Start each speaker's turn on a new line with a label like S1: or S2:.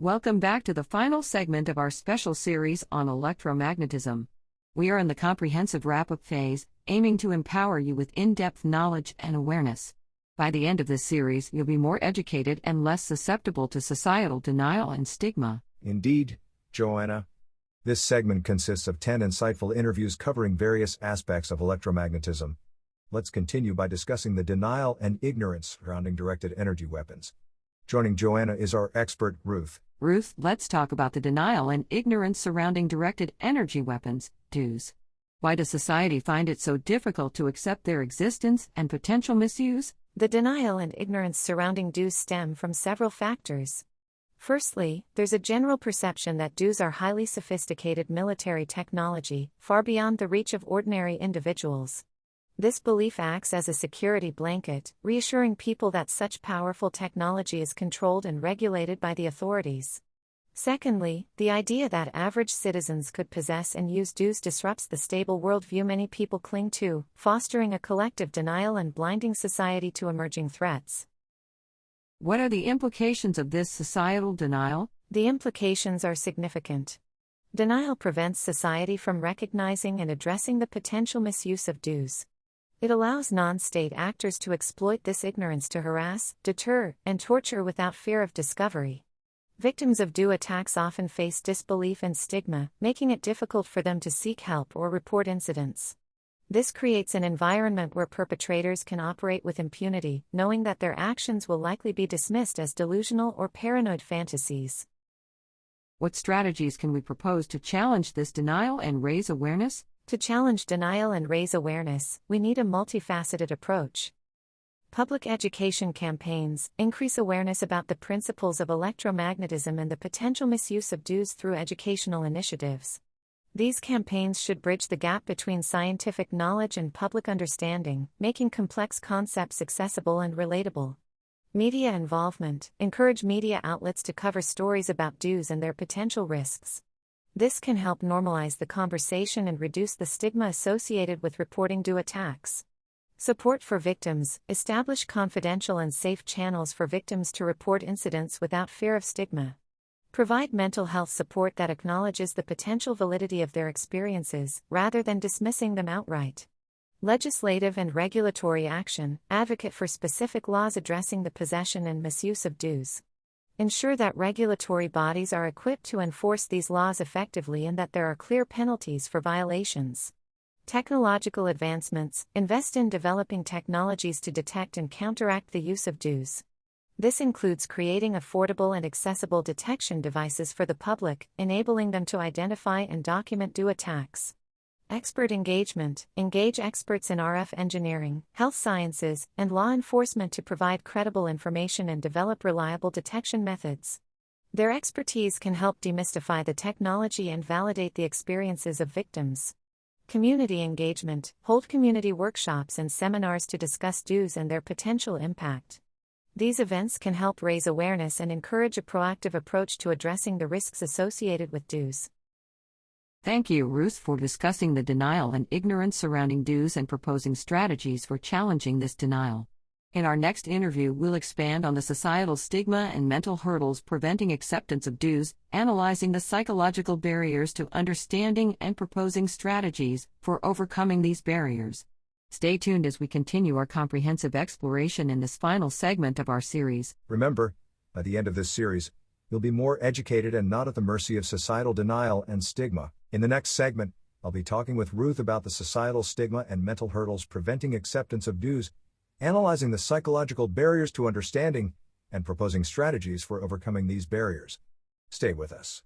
S1: Welcome back to the final segment of our special series on electromagnetism. We are in the comprehensive wrap-up phase, aiming to empower you with in-depth knowledge and awareness. By the end of this series, you'll be more educated and less susceptible to societal denial and stigma.
S2: Indeed, Joanna. This segment consists of 10 insightful interviews covering various aspects of electromagnetism. Let's continue by discussing the denial and ignorance surrounding directed energy weapons. Joining Joanna is our expert, Ruth.
S1: Ruth, let's talk about the denial and ignorance surrounding directed energy weapons, DEWs. Why does society find it so difficult to accept their existence and potential misuse?
S3: The denial and ignorance surrounding DEWs stem from several factors. Firstly, there's a general perception that DEWs are highly sophisticated military technology, far beyond the reach of ordinary individuals. This belief acts as a security blanket, reassuring people that such powerful technology is controlled and regulated by the authorities. Secondly, the idea that average citizens could possess and use DEWs disrupts the stable worldview many people cling to, fostering a collective denial and blinding society to emerging threats.
S1: What are the implications of this societal denial?
S3: The implications are significant. Denial prevents society from recognizing and addressing the potential misuse of DEWs. It allows non-state actors to exploit this ignorance to harass, deter, and torture without fear of discovery. Victims of DEW attacks often face disbelief and stigma, making it difficult for them to seek help or report incidents. This creates an environment where perpetrators can operate with impunity, knowing that their actions will likely be dismissed as delusional or paranoid fantasies.
S1: What strategies can we propose to challenge this denial and raise awareness?
S3: To challenge denial and raise awareness, we need a multifaceted approach. Public education campaigns increase awareness about the principles of electromagnetism and the potential misuse of DEWs through educational initiatives. These campaigns should bridge the gap between scientific knowledge and public understanding, making complex concepts accessible and relatable. Media involvement: encourage media outlets to cover stories about DEWs and their potential risks. This can help normalize the conversation and reduce the stigma associated with reporting DEW attacks. Support for victims: establish confidential and safe channels for victims to report incidents without fear of stigma. Provide mental health support that acknowledges the potential validity of their experiences, rather than dismissing them outright. Legislative and regulatory action: advocate for specific laws addressing the possession and misuse of DEWs. Ensure that regulatory bodies are equipped to enforce these laws effectively and that there are clear penalties for violations. Technological advancements: invest in developing technologies to detect and counteract the use of DEWs. This includes creating affordable and accessible detection devices for the public, enabling them to identify and document DEW attacks. Expert engagement: engage experts in RF engineering, health sciences, and law enforcement to provide credible information and develop reliable detection methods. Their expertise can help demystify the technology and validate the experiences of victims. Community engagement: hold community workshops and seminars to discuss DEWs and their potential impact. These events can help raise awareness and encourage a proactive approach to addressing the risks associated with DEWs.
S1: Thank you, Ruth, for discussing the denial and ignorance surrounding DEWs and proposing strategies for challenging this denial. In our next interview, we'll expand on the societal stigma and mental hurdles preventing acceptance of DEWs, analyzing the psychological barriers to understanding and proposing strategies for overcoming these barriers. Stay tuned as we continue our comprehensive exploration in this final segment of our series.
S2: Remember, by the end of this series, you'll be more educated and not at the mercy of societal denial and stigma. In the next segment, I'll be talking with Ruth about the societal stigma and mental hurdles preventing acceptance of DEWs, analyzing the psychological barriers to understanding, and proposing strategies for overcoming these barriers. Stay with us.